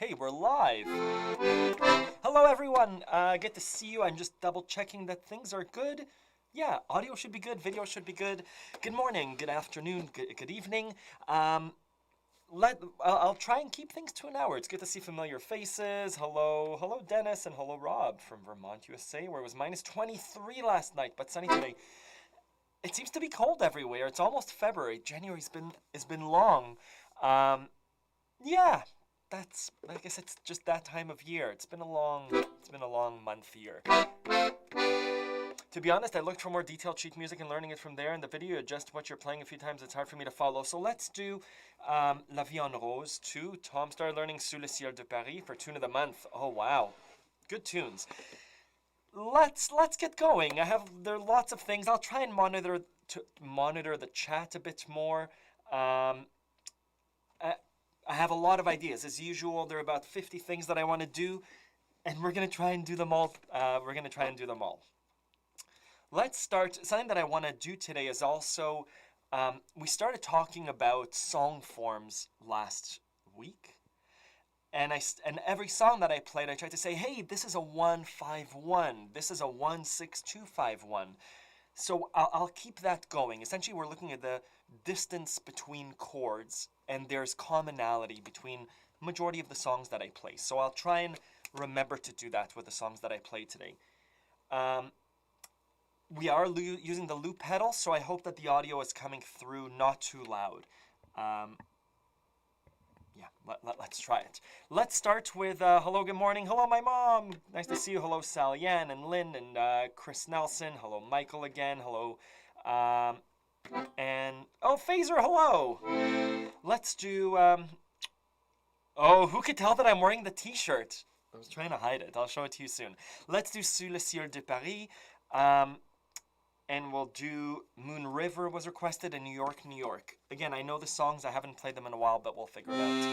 Okay, we're live. Hello, everyone. Good to see you. I'm just double checking that things are good. Yeah, audio should be good, video should be good. Good morning, good afternoon, good evening. I'll try and keep things to an hour. It's good to see familiar faces. Hello, Dennis, and hello, Rob from Vermont, USA, where it was minus 23 last night, but sunny today. It seems to be cold everywhere. It's almost February. January's been long. Yeah, I guess it's just that time of year. It's been a long month here. To be honest, I looked for more detailed sheet music and learning it from there. In the video, just what you're playing a few times, it's hard for me to follow. So let's do La Vie en Rose 2. Tom started learning Sous le ciel de Paris for tune of the month. Oh wow, good tunes. Let's get going. There are lots of things. I'll try and monitor the chat a bit more. I have a lot of ideas. As usual, there are about 50 things that I want to do, and we're going to try and do them all. Let's start. Something that I want to do today is also, we started talking about song forms last week. And every song that I played, I tried to say, hey, this is a 1-5-1. This is a 1-6-2-5-1. So I'll keep that going. Essentially, we're looking at the distance between chords, and there's commonality between majority of the songs that I play. So I'll try and remember to do that with the songs that I play today. We are using the loop pedal, so I hope that the audio is coming through not too loud. Let's try it. Let's start with hello, good morning. Hello, my mom. Nice to see you. Hello, Sal-Yan and Lynn and Chris Nelson. Hello, Michael again. Hello. And, oh, Phaser, hello. Let's do, oh, who could tell that I'm wearing the t-shirt? I was trying to hide it. I'll show it to you soon. Let's do Sous le ciel de Paris. And we'll do Moon River was requested in New York, New York. Again, I know the songs. I haven't played them in a while, but we'll figure it out.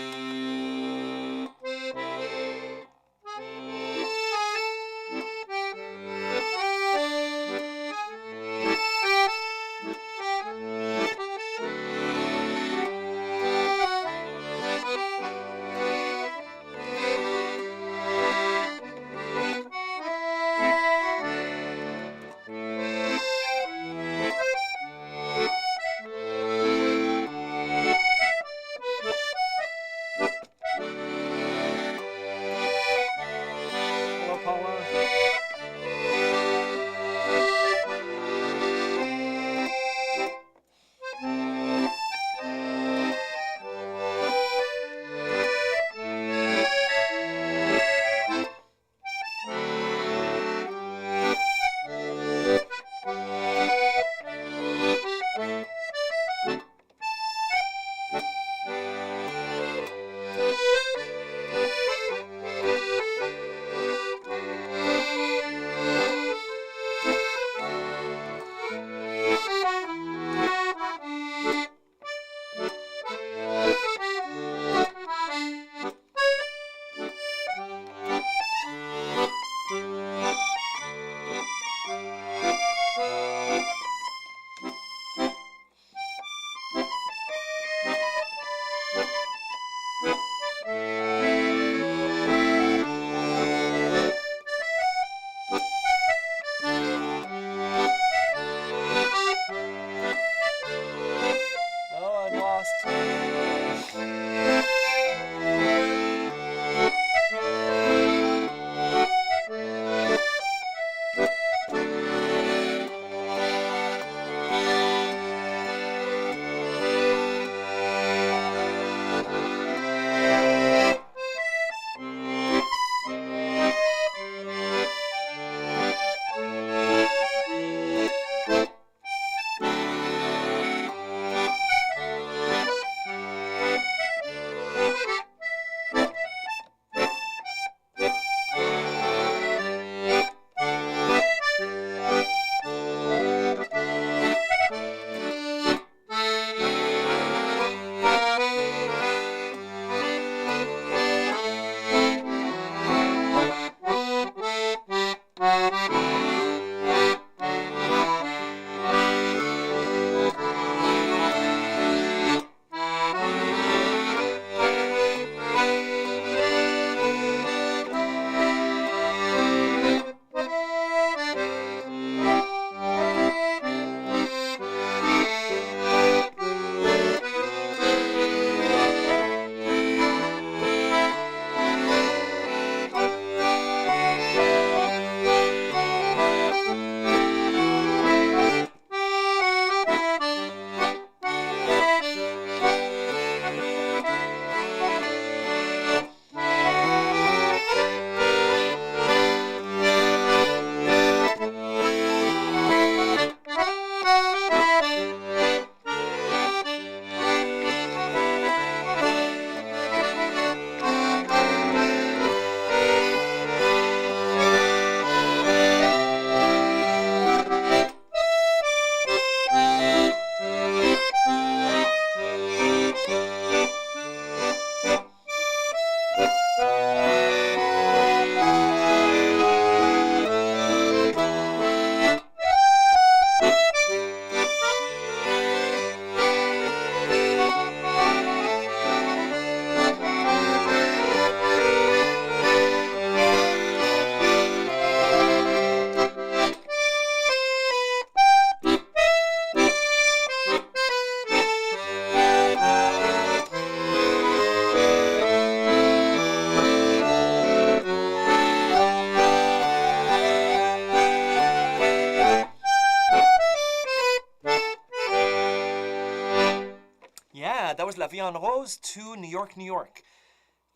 that was La Vie en Rose to New York, New York.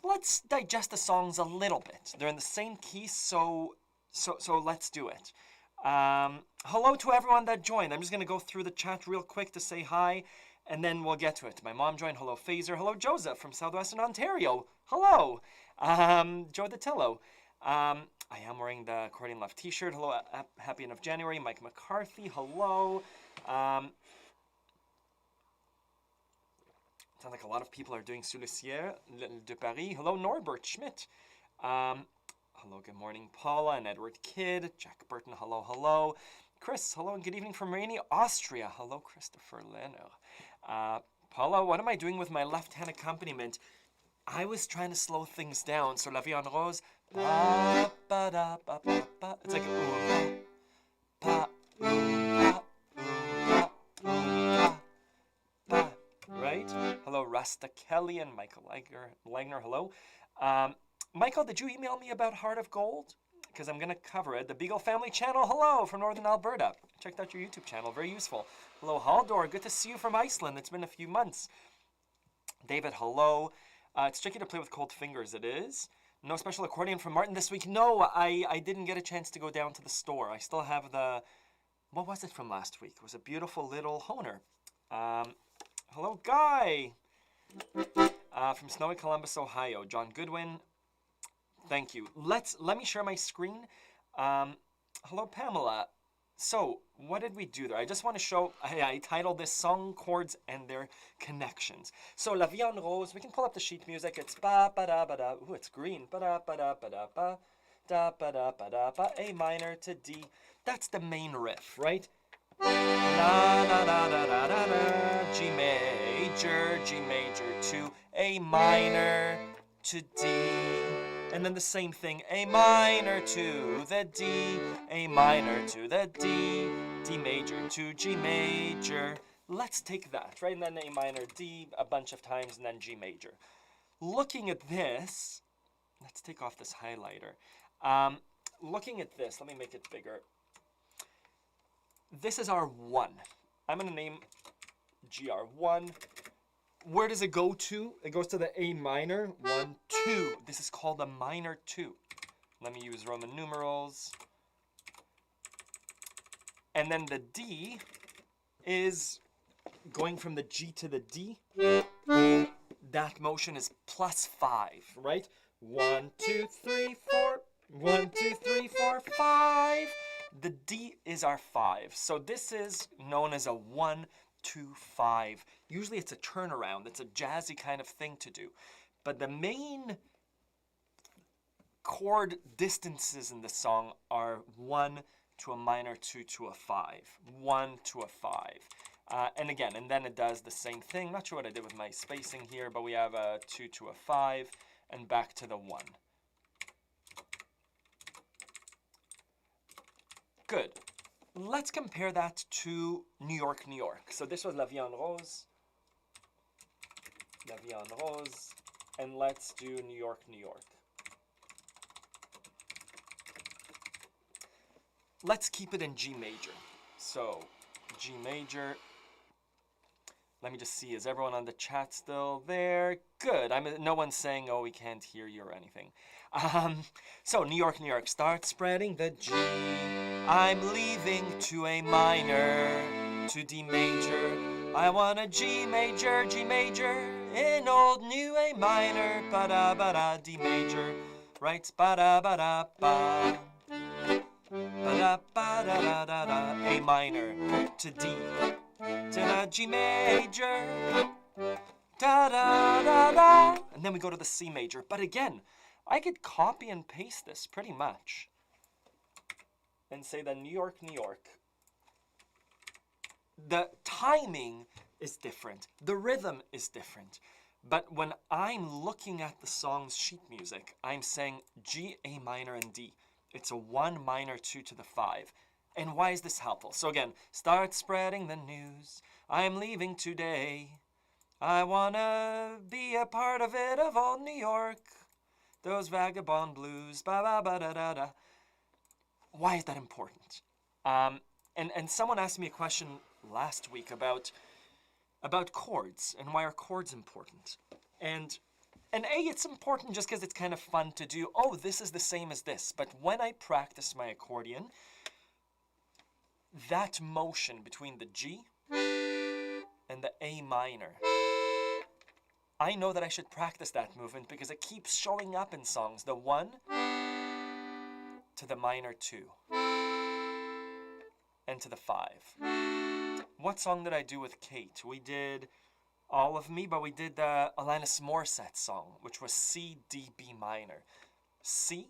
Let's digest the songs a little bit. They're in the same key, so let's do it. Hello to everyone that joined. I'm just going to go through the chat real quick to say hi, and then we'll get to it. My mom joined. Hello, Phaser. Hello, Joseph from Southwestern Ontario. Hello. Joe Datillo. I am wearing the Accordion Love t-shirt. Hello, happy end of January. Mike McCarthy. Hello. Sounds like a lot of people are doing Sous le Ciel de Paris. Hello, Norbert Schmidt. Hello, good morning, Paula and Edward Kidd. Jack Burton, hello, hello. Chris, hello and good evening from rainy Austria. Hello, Christopher Leno. Paula, what am I doing with my left-hand accompaniment? I was trying to slow things down. So La Vie en Rose. Ba, ba, da, ba, ba, ba. It's like ooh, pa, pa, right? Hello, Rasta Kelly and Michael Legner. Hello. Michael, did you email me about Heart of Gold? Because I'm going to cover it. The Beagle Family Channel, hello from Northern Alberta. Checked out your YouTube channel, very useful. Hello, Haldor, good to see you from Iceland. It's been a few months. David, hello. It's tricky to play with cold fingers, it is. No special accordion from Martin this week. No, I didn't get a chance to go down to the store. I still have the, what was it from last week? It was a beautiful little Honer. Hello, Guy. From snowy Columbus, Ohio. John Goodwin. Thank you. Let me share my screen. Hello, Pamela. So, what did we do there? I just want to show, I titled this Song Chords and Their Connections. So, La Vie en Rose, we can pull up the sheet music. It's ba ba da ba da. Ooh, it's green. Ba da ba da ba da ba. Da ba da ba da ba. A minor to D. That's the main riff, right? La la la la la la la. G major to A minor to D. And then the same thing, A minor to the D, A minor to the D, D major to G major. Let's take that, right? And then A minor, D a bunch of times, and then G major. Looking at this, let's take off this highlighter. Looking at this, let me make it bigger. This is our 1. I'm going to name GR1. Where does it go to? It goes to the A minor. 1, 2. This is called a minor 2. Let me use Roman numerals. And then the D is going from the G to the D. That motion is +5, right? 1, 2, 3, 4. 1, 2, 3, 4, 5. The D is our 5. So this is known as a 1, 2, 5. Usually it's a turnaround. It's a jazzy kind of thing to do. But the main chord distances in the song are 1 to a minor 2 to a 5. 1 to a 5. And again, and then it does the same thing. Not sure what I did with my spacing here, but we have a 2 to a 5 and back to the 1. Good. Let's compare that to New York, New York. So this was La Vie en Rose. La Vie en Rose. And let's do New York, New York. Let's keep it in G major. So, G major. Let me just see, is everyone on the chat still there? Good. No one's saying, oh, we can't hear you or anything. So, New York, New York. Start spreading the G. I'm leaving to A minor, to D major. I want a G major, in old new A minor. Ba-da-ba-da, D major. Right? Ba-da-ba-da-ba. Ba-da-ba-da-da-da-da. A minor to D. To the G major. Da-da-da-da. And then we go to the C major. But again, I could copy and paste this pretty much and say that New York, New York. The timing is different. The rhythm is different. But when I'm looking at the song's sheet music, I'm saying G, A minor, and D. It's a 1 minor 2 to the 5. And why is this helpful? So again, start spreading the news. I'm leaving today. I wanna be a part of it, of old New York. Those vagabond blues, ba-ba-ba-da-da-da. Why is that important? And someone asked me a question last week about about chords and why are chords important. And A, it's important just because it's kind of fun to do. Oh, this is the same as this. But when I practice my accordion, that motion between the G and the A minor, I know that I should practice that movement because it keeps showing up in songs. The 1 to the minor 2 and to the 5. What song did I do with Kate? We did All of Me, but we did the Alanis Morissette song, which was C, D, B minor. C,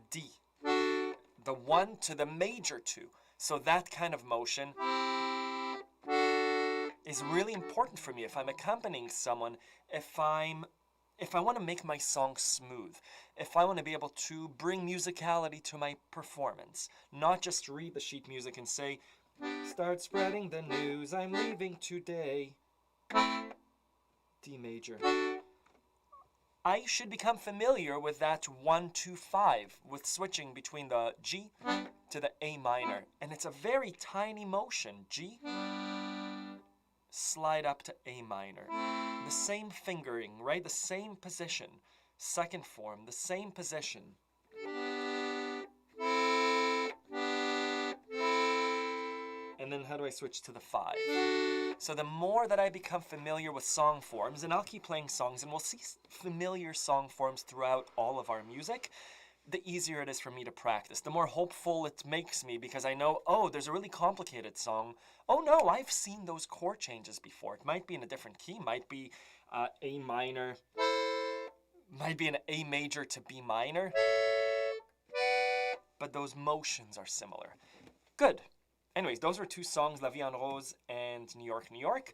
D. The 1 to the major 2. So that kind of motion is really important for me if I'm accompanying someone, if I want to make my song smooth, if I want to be able to bring musicality to my performance, not just read the sheet music and say, start spreading the news, I'm leaving today. D major. I should become familiar with that 1, 2, 5, with switching between the G to the A minor. And it's a very tiny motion. G, slide up to A minor. The same fingering, right? The same position. Second form, the same position. And then how do I switch to the 5? So the more that I become familiar with song forms, and I'll keep playing songs, and we'll see familiar song forms throughout all of our music, the easier it is for me to practice. The more hopeful it makes me because I know, oh, there's a really complicated song. Oh no, I've seen those chord changes before. It might be in a different key, might be A minor, might be an A major to B minor, but those motions are similar. Good. Anyways, those were 2 songs, La Vie en Rose and New York, New York.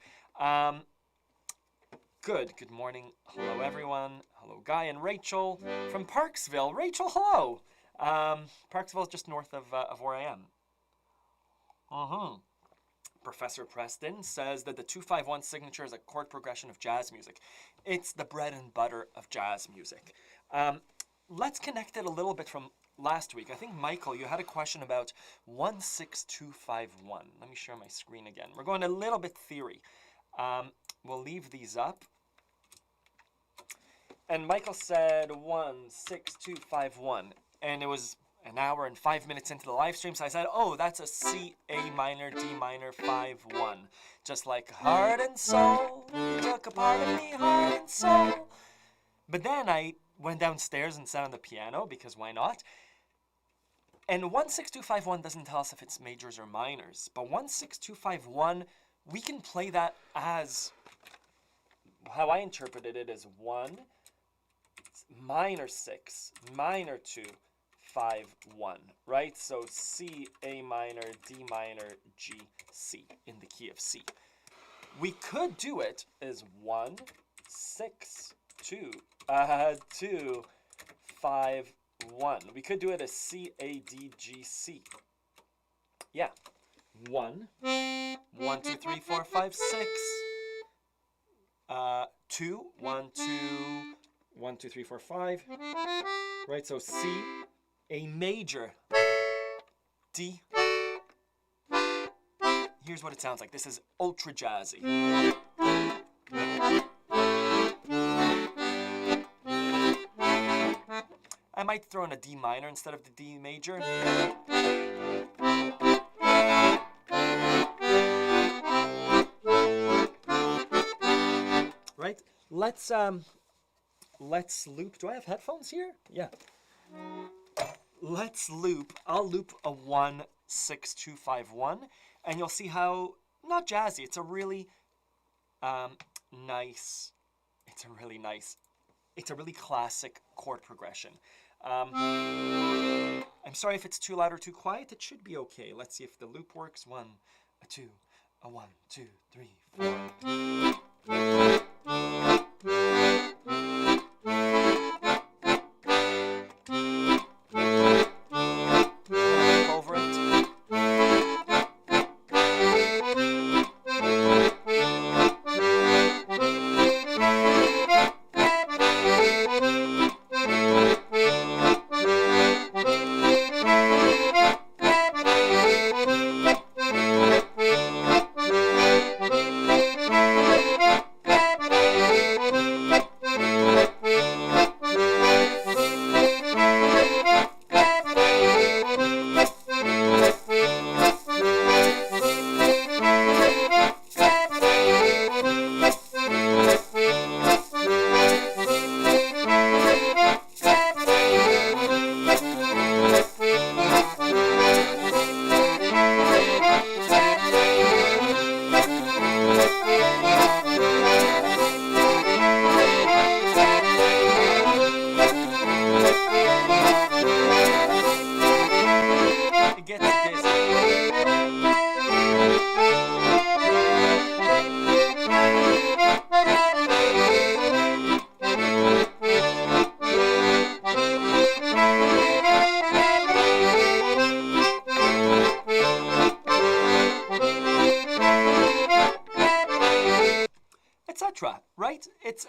Good morning. Hello, everyone. Hello, Guy and Rachel from Parksville. Rachel, hello. Parksville is just north of where I am. Professor Preston says that the 2-5-1 signature is a chord progression of jazz music. It's the bread and butter of jazz music. Let's connect it a little bit from last week. I think, Michael, you had a question about 1-6-2-5-1. Let me share my screen again. We're going a little bit theory. We'll leave these up. And Michael said 1-6-2-5-1. And it was an hour and 5 minutes into the live stream, so I said, oh, that's a C, A minor, D minor, 5-1. Just like heart and soul, you took a part of me, heart and soul. But then I went downstairs and sat on the piano, because why not? And 1-6-2-5-1 doesn't tell us if it's majors or minors. But 1-6-2-5-1, we can play that as, how I interpreted it as 1, minor 6, minor 2, 5, 1, right? So C, A minor, D minor, G, C, in the key of C. We could do it as 1, 6, 2, 2, 5, 1. We could do it as C, A, D, G, C. Yeah. 1, 1, 2, 3, 4, 5, 6. 2, 1, 2, 1, 2, 3, 4, 5. Right, so C, A major, D. Here's what it sounds like. This is ultra jazzy. I might throw in a D minor instead of the D major. Right? Let's loop. Do I have headphones here? Yeah. Let's loop. I'll loop a 1-6-2-5-1, and you'll see how not jazzy. It's a really nice. It's a really classic chord progression. I'm sorry if it's too loud or too quiet. It should be okay. Let's see if the loop works. 1, a 2, a 1, 2, 3, 4. It's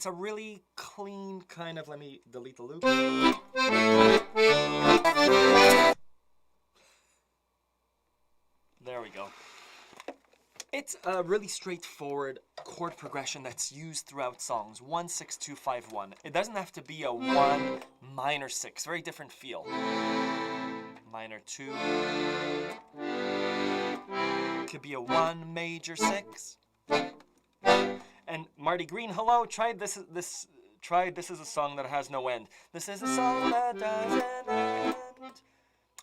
a really clean kind of, let me delete the loop. There we go. It's a really straightforward chord progression that's used throughout songs. 1, 6, 2, 5, 1. It doesn't have to be a 1 minor 6. Very different feel. Minor 2. Could be a 1 major 6. And Marty Green, hello. Tried this is a song that has no end. This is a song that doesn't end.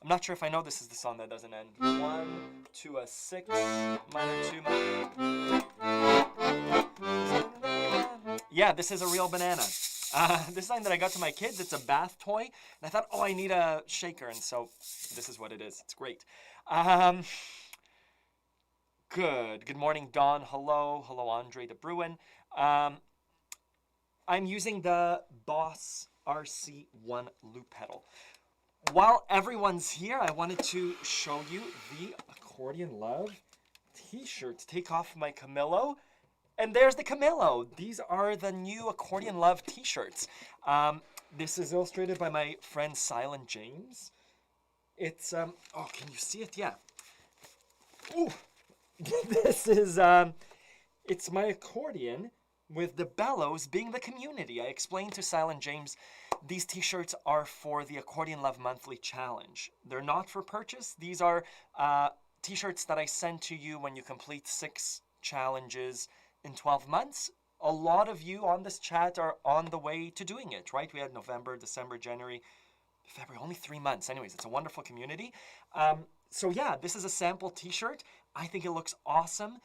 I'm not sure if I know this is the song that doesn't end. 1 to a 6, minor 2, minor. Yeah, this is a real banana. This is something that I got to my kids. It's a bath toy. And I thought, oh, I need a shaker. And so this is what it is. It's great. Good morning, Dawn. Hello. Hello, Andre de Bruin. I'm using the Boss RC1 loop pedal. While everyone's here, I wanted to show you the Accordion Love t-shirts. Take off my Camillo. And there's the Camillo. These are the new Accordion Love t-shirts. This is illustrated by my friend Silent James. It's, oh, can you see it? Yeah. Ooh. This is, it's my accordion with the bellows being the community. I explained to Silent James, these t-shirts are for the Accordion Love Monthly Challenge. They're not for purchase. These are t-shirts that I send to you when you complete 6 challenges in 12 months. A lot of you on this chat are on the way to doing it, right? We had November, December, January, February, only 3 months. Anyways, it's a wonderful community. So yeah, this is a sample t-shirt. I think it looks awesome.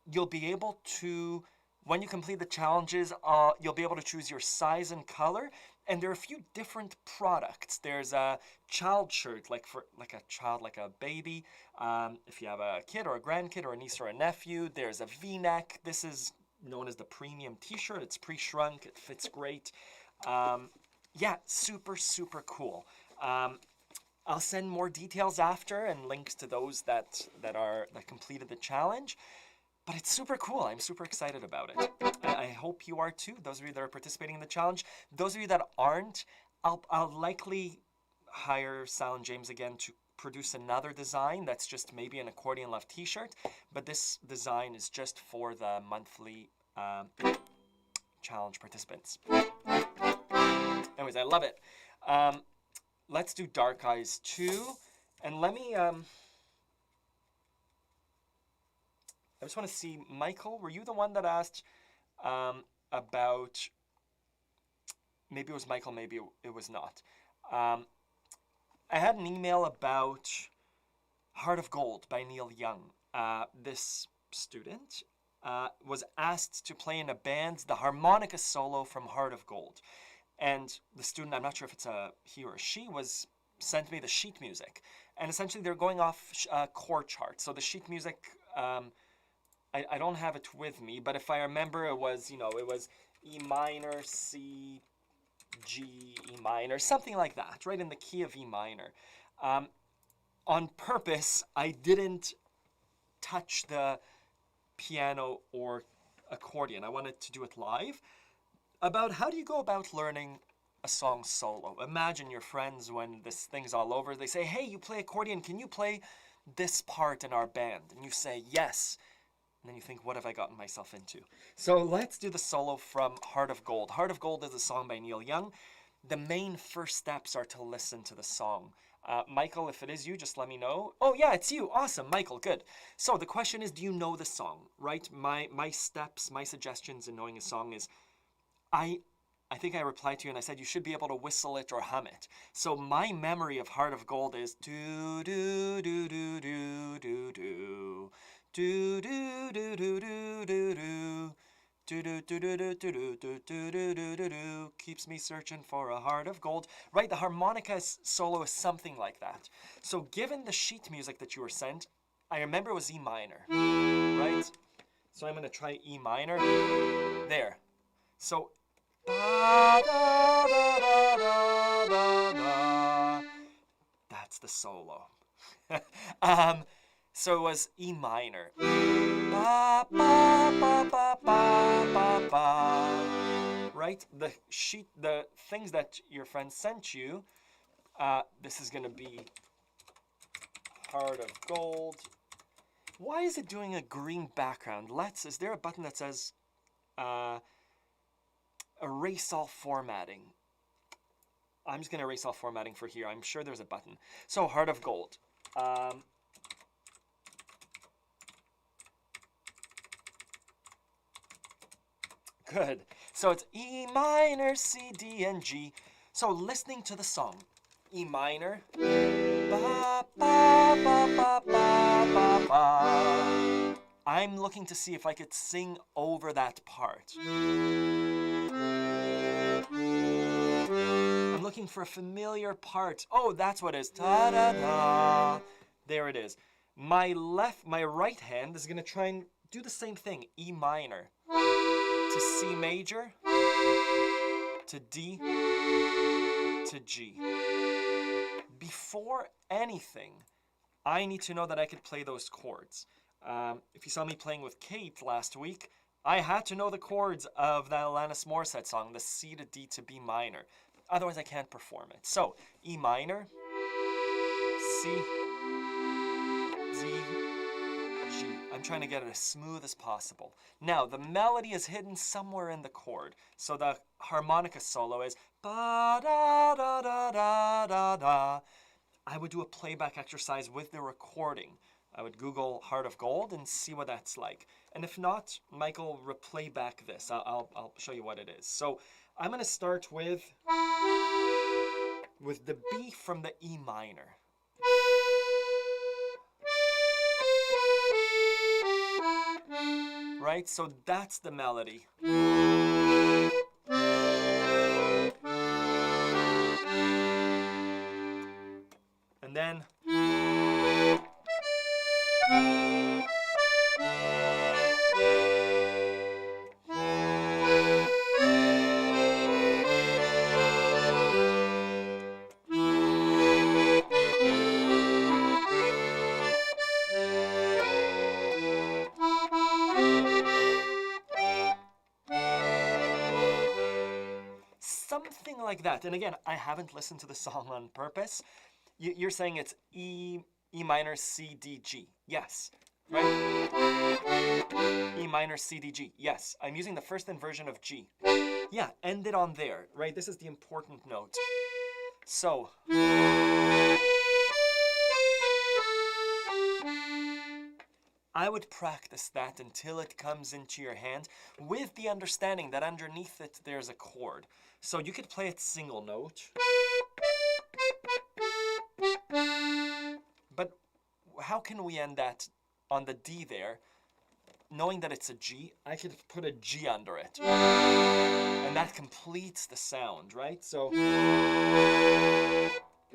You'll be able to, when you complete the challenges, you'll be able to choose your size and color. And there are a few different products. There's a child shirt, like a child, like a baby. If you have a kid or a grandkid or a niece or a nephew. There's a V-neck. This is known as the premium t-shirt. It's pre-shrunk. It fits great. Yeah, super, super cool. I'll send more details after and links to those that completed the challenge. But it's super cool. I'm super excited about it. I hope you are too, those of you that are participating in the challenge. Those of you that aren't, I'll likely hire Silent James again to produce another design that's just maybe an Accordion Love t-shirt. But this design is just for the monthly challenge participants. Anyways, I love it. Let's do Dark Eyes 2. And let me... I just want to see, Michael, were you the one that asked about, maybe it was Michael, maybe it was not. I had an email about Heart of Gold by Neil Young. This student was asked to play in a band the harmonica solo from Heart of Gold. And the student, I'm not sure if it's a he or a she, sent me the sheet music. And essentially they're going off chord charts. So the sheet music... I don't have it with me, but if I remember, it was E minor, C, G, E minor, something like that, right in the key of E minor. On purpose, I didn't touch the piano or accordion. I wanted to do it live. About how do you go about learning a song solo? Imagine your friends when this thing's all over, they say, hey, you play accordion, can you play this part in our band? And you say, yes. And then you think, what have I gotten myself into? So let's do the solo from Heart of Gold. Heart of Gold is a song by Neil Young. The main first steps are to listen to the song. Michael, if it is you, just let me know. Oh, yeah, it's you. Awesome, Michael, good. So the question is, do you know the song, right? My steps, my suggestions in knowing a song is, I think I replied to you and I said you should be able to whistle it or hum it. So my memory of Heart of Gold is do do do do do do do. Do do do do do do do do do do do do do do do do do do keeps me searching for a heart of gold. Right, the harmonica solo is something like that. So given the sheet music that you were sent, I remember it was E minor, right? So I'm gonna try E minor. There. So that's the solo. So it was E minor. Ba, ba, ba, ba, ba, ba, ba. Right? The things that your friend sent you, this is going to be Heart of Gold. Why is it doing a green background? Is there a button that says erase all formatting? I'm just going to erase all formatting for here. I'm sure there's a button. So Heart of Gold. Good. So it's E minor, C, D, and G. So listening to the song, E minor, ba, ba, ba, ba, ba, ba, ba. I'm looking to see if I could sing over that part. I'm looking for a familiar part. Oh, that's what it is. Ta-da-da. There it is. My right hand is going to try and do the same thing. E minor to C major to D to G. Before anything, I need to know that I could play those chords. If you saw me playing with Kate last week, I had to know the chords of that Alanis Morissette song, the C to D to B minor. Otherwise, I can't perform it. So, E minor, C, D, G. I'm trying to get it as smooth as possible. Now, the melody is hidden somewhere in the chord. So the harmonica solo is ba-da-da-da-da-da. I would do a playback exercise with the recording. I would Google Heart of Gold and see what that's like. And if not, Michael, replay back this. I'll show you what it is. So I'm going to start with the B from the E minor. Right? So that's the melody. And then something like that. And again, I haven't listened to the song on purpose. You're saying it's E minor, C, D, G. Yes, right? E minor, C, D, G. Yes, I'm using the first inversion of G. Yeah, end it on there, right? This is the important note. So, I would practice that until it comes into your hand with the understanding that underneath it there's a chord. So you could play it single note. But how can we end that on the D there? Knowing that it's a G, I could put a G under it. And that completes the sound, right? So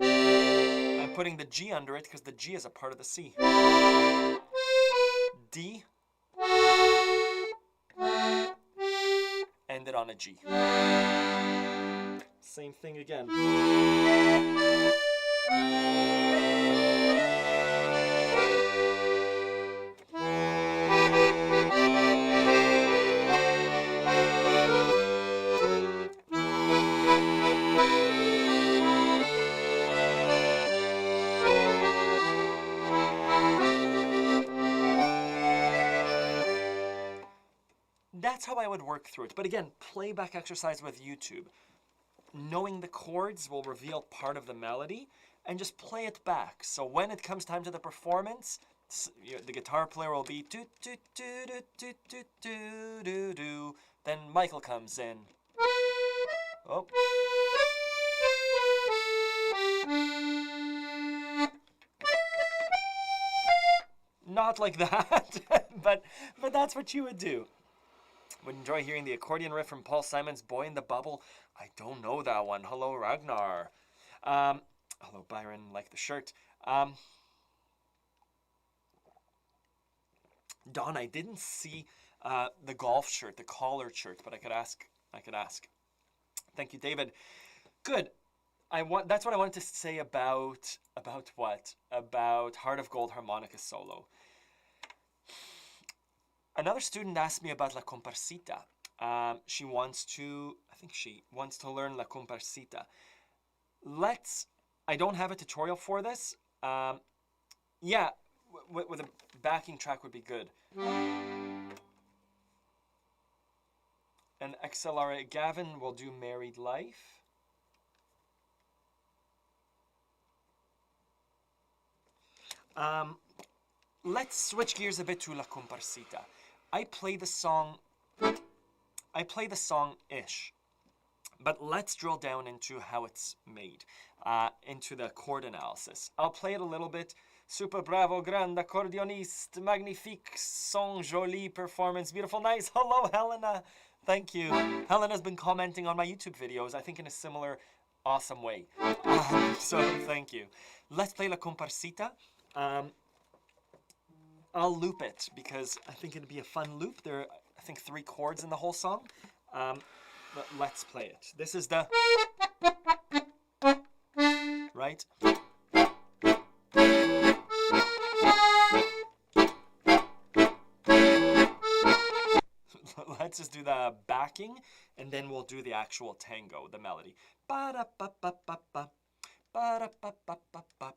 I'm putting the G under it because the G is a part of the C. D, end it on a G. Same thing again. That's how I would work through it. But again, playback exercise with YouTube. Knowing the chords will reveal part of the melody, and just play it back. So when it comes time to the performance, the guitar player will be do do do do do do do do do. Then Michael comes in. Oh. Not like that, but that's what you would do. Would enjoy hearing the accordion riff from Paul Simon's Boy in the Bubble. I don't know that one. Hello, Ragnar. Hello, Byron. Like the shirt. Don, I didn't see the golf shirt, the collared shirt, but I could ask. Thank you, David. Good. That's what I wanted to say about what? About Heart of Gold harmonica solo. Another student asked me about La Comparsita. She wants to, I think she wants to learn La Comparsita. I don't have a tutorial for this. Yeah, with a backing track would be good. And XLR Gavin will do Married Life. Let's switch gears a bit to La Comparsita. I play the song ish, but let's drill down into how it's made, into the chord analysis. I'll play it a little bit. Super bravo, grand accordioniste, magnifique, son joli performance, beautiful, nice. Hello, Helena. Thank you. Helena's been commenting on my YouTube videos, I think in a similar awesome way. So thank you. Let's play La Comparsita. I'll loop it because I think it'd be a fun loop. There are, I think, 3 chords in the whole song. But let's play it. This is the... Right? Let's just do the backing, and then we'll do the actual tango, the melody. Ba-da-ba-ba-ba-ba. Ba-da-ba-ba-ba-ba-ba-ba.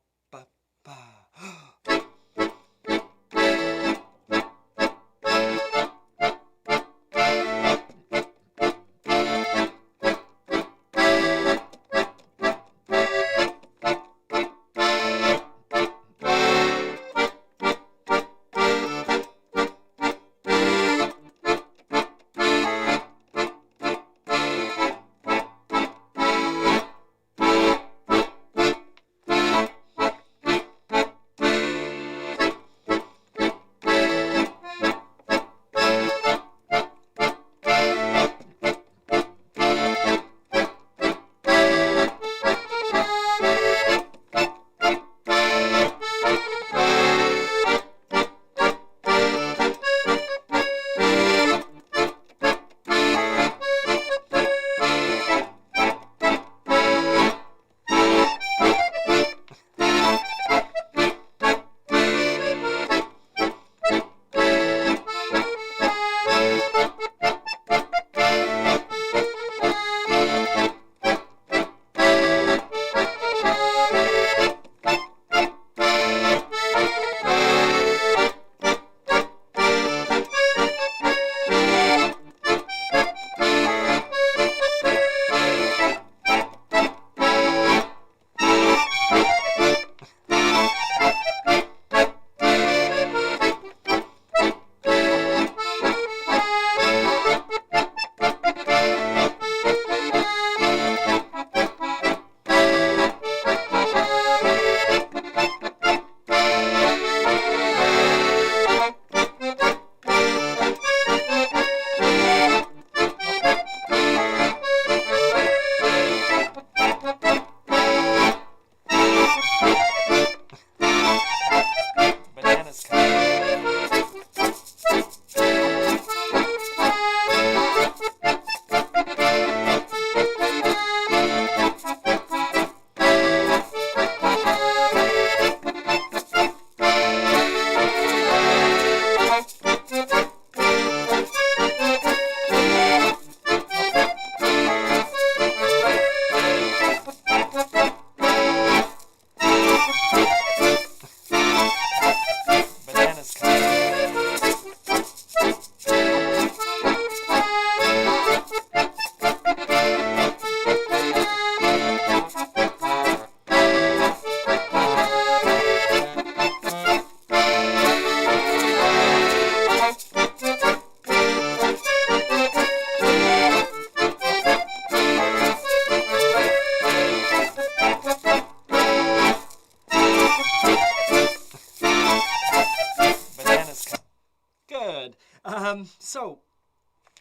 So,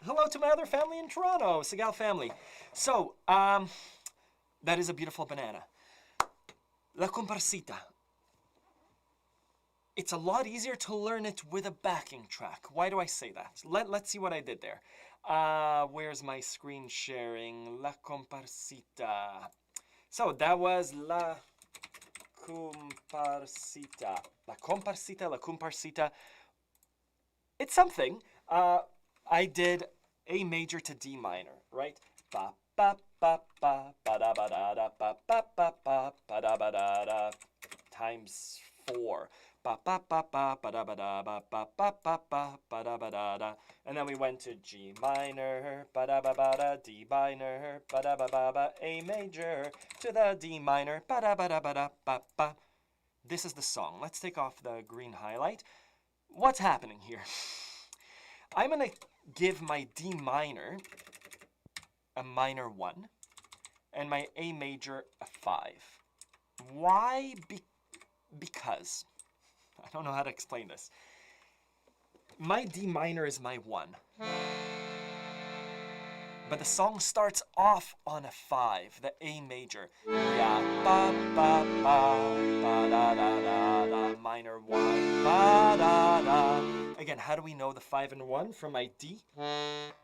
hello to my other family in Toronto, Segal family. So, that is a beautiful banana. La Comparsita. It's a lot easier to learn it with a backing track. Why do I say that? Let's see what I did there. Where's my screen sharing? La Comparsita. So that was La Comparsita. La Comparsita, La Comparsita. It's something. I did A major to D minor, right? Ba ba ba ba ba da ba da da ba ba ba ba ba da ba da da times 4. Ba ba ba ba ba da ba da ba ba ba ba ba ba da ba da da. And then we went to G minor, ba da ba ba da, D minor, ba da ba ba ba, A major to the D minor, ba da ba da ba da ba ba. This is the song. Let's take off the green highlight. What's happening here? I'm going to give my D minor a minor 1 and my A major a 5. Why? Because, I don't know how to explain this. My D minor is my 1. But the song starts off on a 5, the A major. Ya ba ba ba ba da da da da minor 1 ba da da. Again, how do we know the 5 and 1 from my D?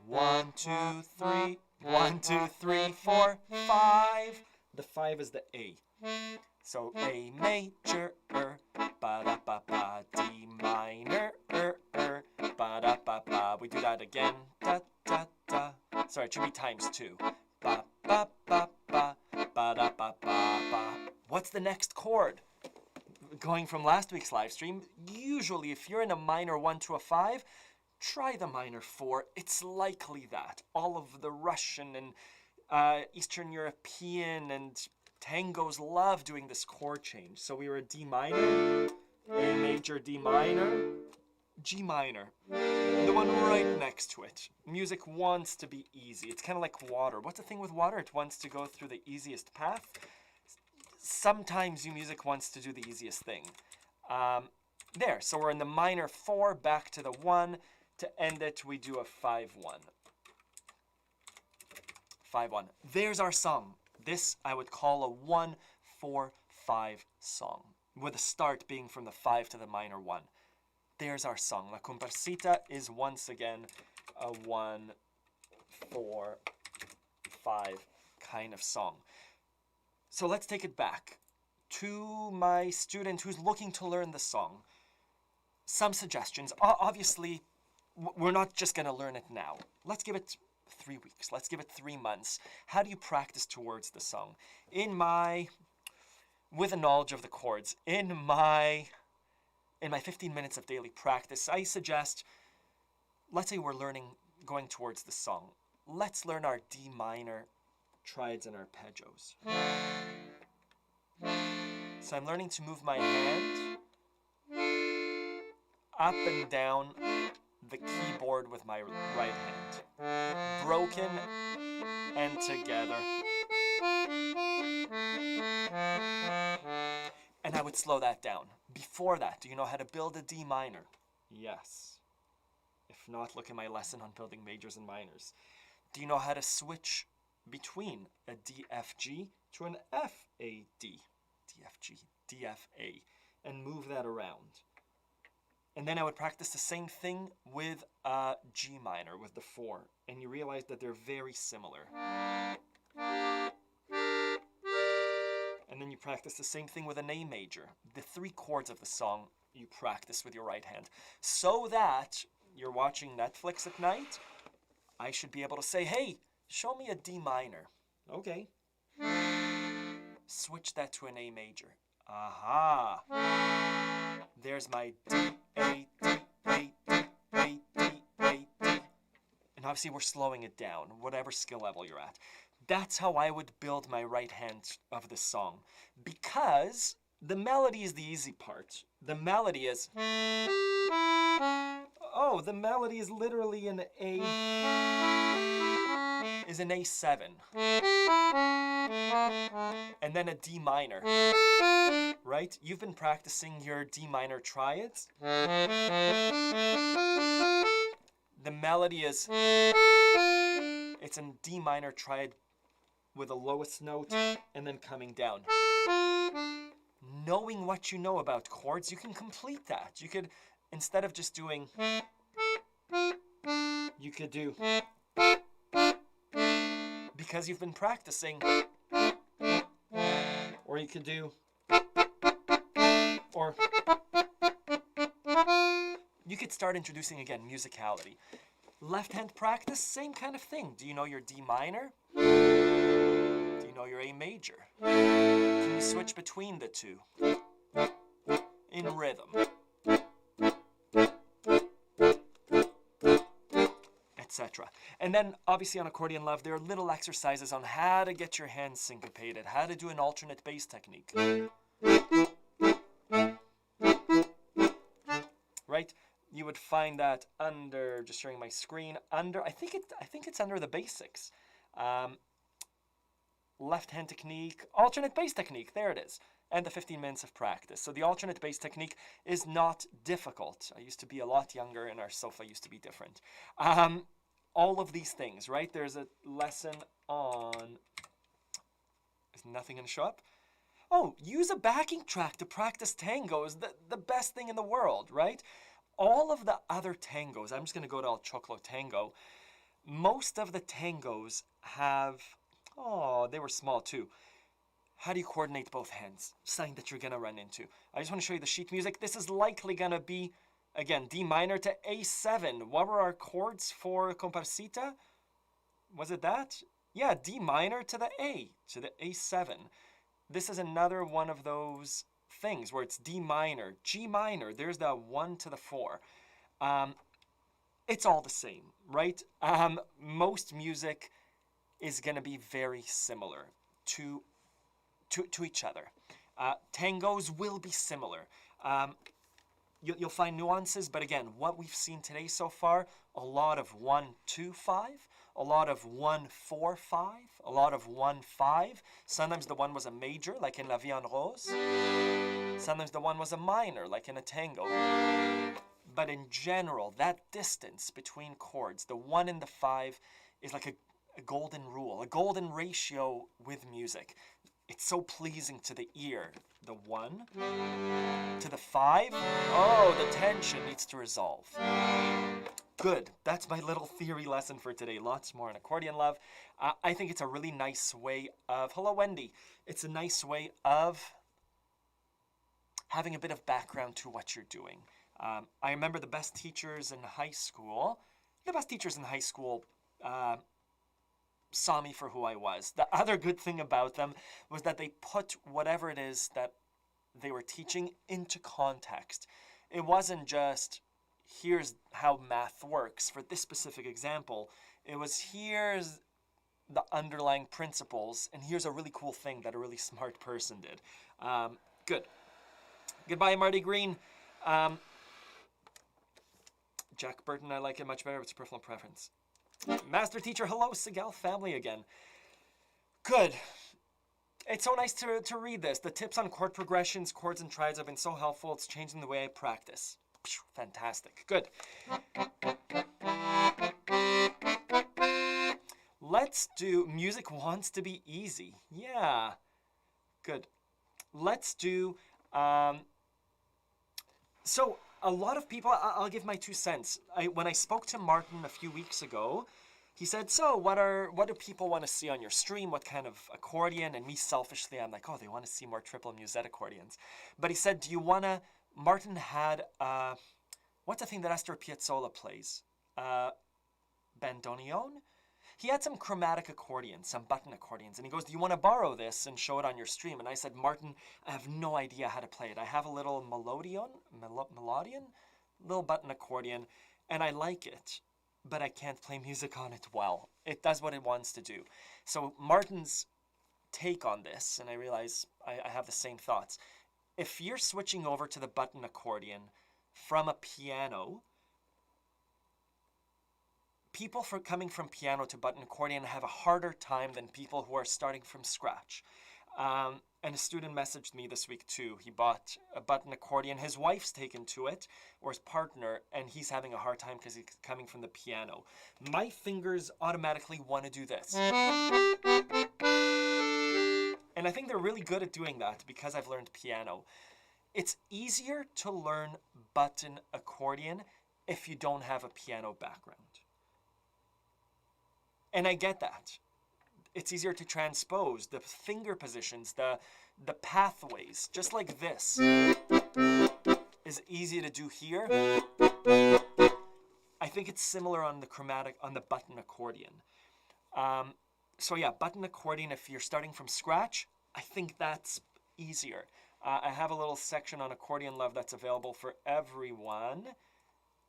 1, 2, 3, 1, 2, 3, 4, 5. The 5 is the A. So A major, ba da ba ba, D minor, ba da ba ba. We do that again, da da da. Sorry, it should be times 2. Ba ba ba ba, ba da ba ba ba. What's the next chord? Going from last week's live stream, usually if you're in a minor 1 to a 5, try the minor 4. It's likely that all of the Russian and Eastern European and tangos love doing this chord change. So we were a D minor, A major, D minor, G minor, the one right next to it. Music wants to be easy. It's kind of like water. What's the thing with water? It wants to go through the easiest path. Sometimes music wants to do the easiest thing. There, so we're in the minor 4, back to the 1. To end it, we do a 5-1. 5-1. There's our song. This I would call a 1-4-5 song, with the start being from the 5 to the minor 1. There's our song. La Comparsita is once again a 1-4-5 kind of song. So let's take it back to my student who's looking to learn the song. Some suggestions. Obviously, we're not just going to learn it now. Let's give it 3 weeks. Let's give it 3 months. How do you practice towards the song? With a knowledge of the chords, in my 15 minutes of daily practice, I suggest, let's say we're going towards the song. Let's learn our D minor triads and arpeggios. So I'm learning to move my hand up and down the keyboard with my right hand. Broken and together. And I would slow that down. Before that, do you know how to build a D minor? Yes. If not, look at my lesson on building majors and minors. Do you know how to switch between a D, F, G to an F, A, D? D, F, G, D, F, A. And move that around. And then I would practice the same thing with a G minor, with the 4. And you realize that they're very similar. And then you practice the same thing with an A major. The 3 chords of the song you practice with your right hand. So that you're watching Netflix at night, I should be able to say, hey, show me a D minor. Okay. Switch that to an A major. Aha. There's my D, A, D, A, D, A, D, A, D. And obviously we're slowing it down, whatever skill level you're at. That's how I would build my right hand of the song. Because the melody is the easy part. The melody is... Oh, the melody is literally an A... is an A7. And then a D minor. Right? You've been practicing your D minor triads. The melody is... It's a D minor triad with the lowest note and then coming down. Knowing what you know about chords, you can complete that. You could, instead of just doing... You could do... Because you've been practicing... Or you could do, or you could start introducing, again, musicality. Left hand practice, same kind of thing. Do you know your D minor? Do you know your A major? Can you switch between the two? In rhythm. Etc. And then, obviously, on Accordion Love, there are little exercises on how to get your hands syncopated, how to do an alternate bass technique. Right? You would find that under, just sharing my screen, under, I think it's under the basics. Left hand technique, alternate bass technique, there it is. And the 15 minutes of practice. So the alternate bass technique is not difficult. I used to be a lot younger and our sofa used to be different. All of these things, right? There's a lesson on, is nothing going to show up? Oh, use a backing track to practice tangos, the best thing in the world, right? All of the other tangos, I'm just going to go to El Choclo Tango. Most of the tangos have, oh, they were small too. How do you coordinate both hands? Something that you're going to run into. I just want to show you the sheet music. This is likely going to be, again, D minor to A7. What were our chords for Comparsita? Was it that? Yeah, D minor to the A, to the A7. This is another one of those things where it's D minor, G minor, there's the 1 to the 4. It's all the same, right? Most music is going to be very similar to each other. Tangos will be similar. You'll find nuances, but again, what we've seen today so far, a lot of 1-2-5, a lot of 1-4-5, a lot of 1-5. Sometimes the one was a major, like in La Vie en Rose. Sometimes the one was a minor, like in a tango. But in general, that distance between chords, the 1 and the 5, is like a golden rule, a golden ratio with music. It's so pleasing to the ear. The 1 to the 5. Oh, the tension needs to resolve. Good. That's my little theory lesson for today. Lots more on Accordion Love. I think it's a really nice way of, hello Wendy, it's a nice way of having a bit of background to what you're doing. I remember the best teachers in high school, saw me for who I was. The other good thing about them was that they put whatever it is that they were teaching into context. It wasn't just, here's how math works for this specific example. It was, here's the underlying principles, and here's a really cool thing that a really smart person did. Good. Goodbye, Marty Green. Jack Burton, I like it much better. It's a personal preference. Master teacher, hello, Segal family again. Good. It's so nice to read this. The tips on chord progressions, chords, and triads have been so helpful. It's changing the way I practice. Fantastic. Good. Let's do, music wants to be easy. Yeah. Good. Let's do, so a lot of people, I'll give my 2 cents. When I spoke to Martin a few weeks ago, he said, so what do people want to see on your stream? What kind of accordion? And me selfishly, I'm like, oh, they want to see more triple musette accordions. But he said, do you want to, Martin had, what's the thing that Astor Piazzolla plays? Bandoneon? He had some chromatic accordions, some button accordions, and he goes, do you want to borrow this and show it on your stream? And I said, Martin, I have no idea how to play it. I have a little melodion, little button accordion, and I like it, but I can't play music on it well. It does what it wants to do. So Martin's take on this, and I realize I have the same thoughts. If you're switching over to the button accordion from a piano, people coming from piano to button accordion have a harder time than people who are starting from scratch. And a student messaged me this week too. He bought a button accordion. His wife's taken to it, or his partner, and he's having a hard time because he's coming from the piano. My fingers automatically want to do this. And I think they're really good at doing that because I've learned piano. It's easier to learn button accordion if you don't have a piano background. And I get that. It's easier to transpose the finger positions, the pathways, just like this, is easy to do here. I think it's similar on the button accordion. So yeah, button accordion, if you're starting from scratch, I think that's easier. I have a little section on Accordion Love that's available for everyone.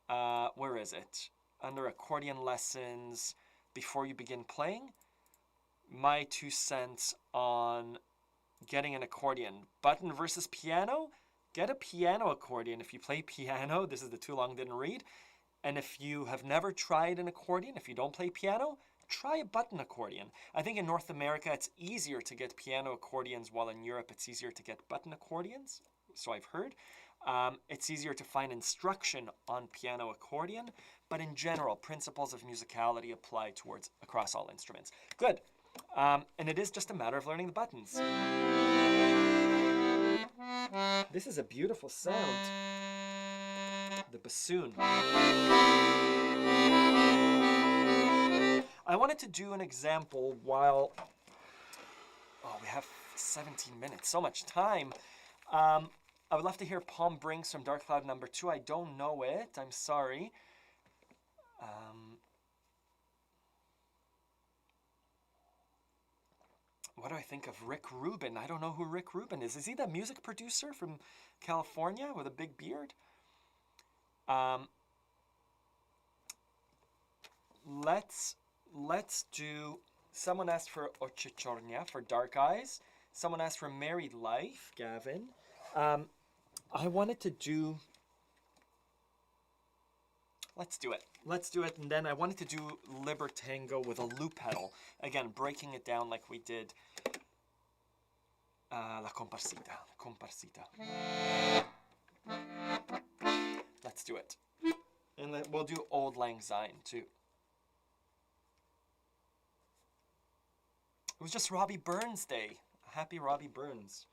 Where is it? Under accordion lessons, before you begin playing. My 2 cents on getting an accordion. Button versus piano? Get a piano accordion. If you play piano, this is the too long didn't read. And if you have never tried an accordion, if you don't play piano, try a button accordion. I think in North America it's easier to get piano accordions, while in Europe it's easier to get button accordions, so I've heard. It's easier to find instruction on piano accordion, but in general, principles of musicality apply across all instruments. Good. And it is just a matter of learning the buttons. This is a beautiful sound. The bassoon. I wanted to do an example while... Oh, we have 17 minutes, so much time. I would love to hear Palm Brings from Dark Cloud number 2. I don't know it, I'm sorry. What do I think of Rick Rubin? I don't know who Rick Rubin is. Is he the music producer from California with a big beard? Let's do... Someone asked for Oczy Czornia, for Dark Eyes. Someone asked for Married Life, Gavin. I wanted to do... Let's do it. And then I wanted to do Libertango with a loop pedal. Again, breaking it down like we did La Comparsita. Let's do it. And then we'll do Old Lang Syne too. It was just Robbie Burns Day. Happy Robbie Burns.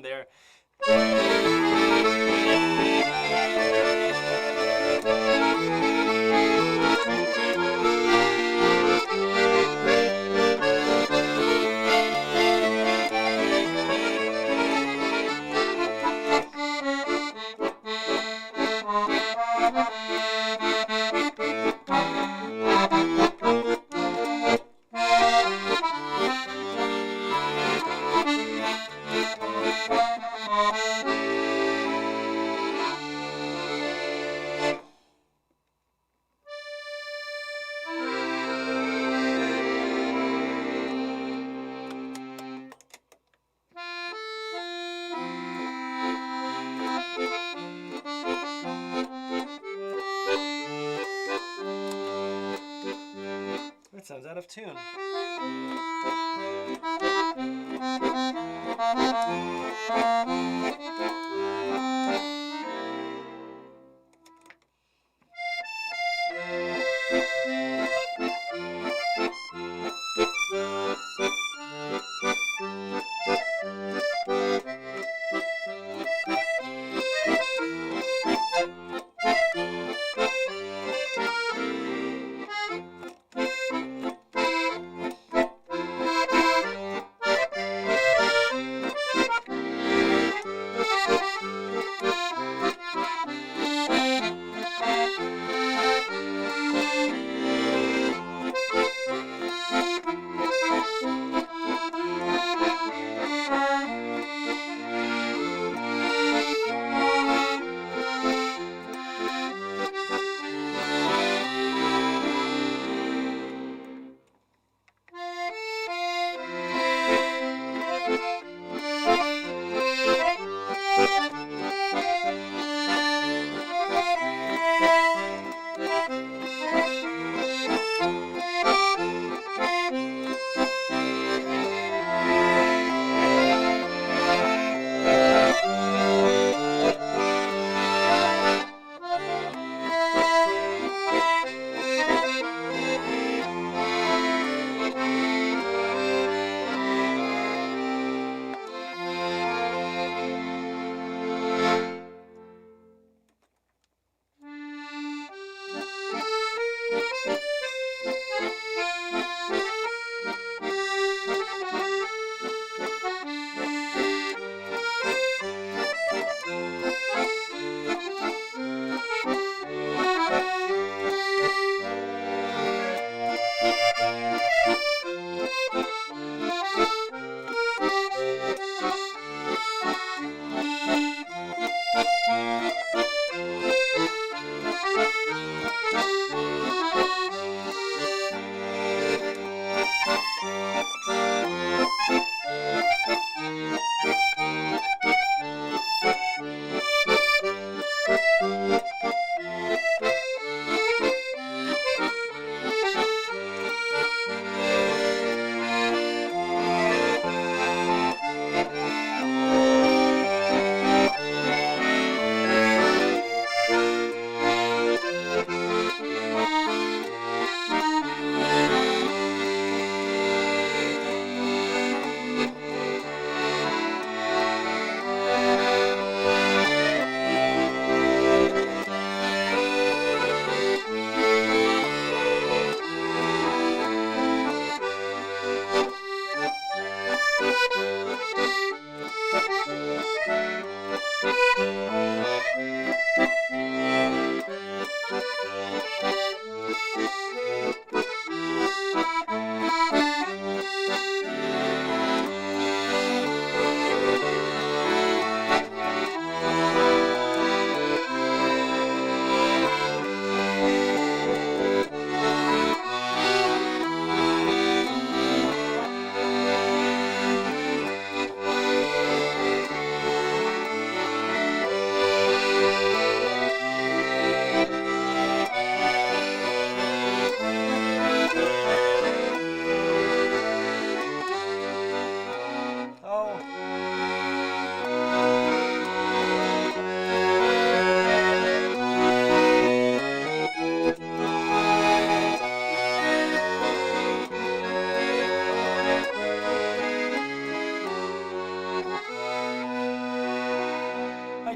There. That sounds out of tune.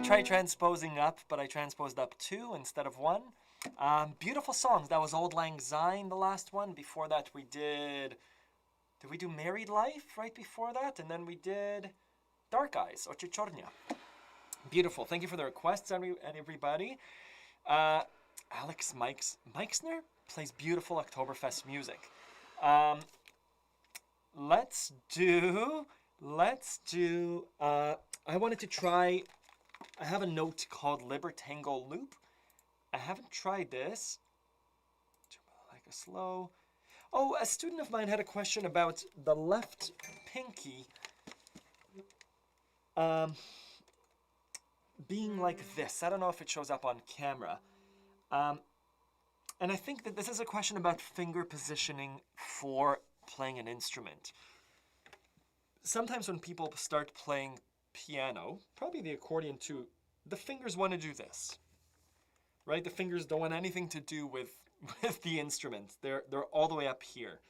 tried transposing up, but I transposed up 2 instead of 1. Beautiful songs. That was Old Lang Syne, the last one. Before that, we did we do Married Life right before that? And then we did Dark Eyes, Oczy Czornia. Beautiful. Thank you for the requests, everybody. Alex Meixner plays beautiful Oktoberfest music. Let's do, I wanted to try, I have a note called Libertango Loop. I haven't tried this. Like a slow. Oh, a student of mine had a question about the left pinky being like this. I don't know if it shows up on camera. And I think that this is a question about finger positioning for playing an instrument. Sometimes when people start playing piano, probably the accordion too, the fingers want to do this, right? The fingers don't want anything to do with the instrument. They're all the way up here.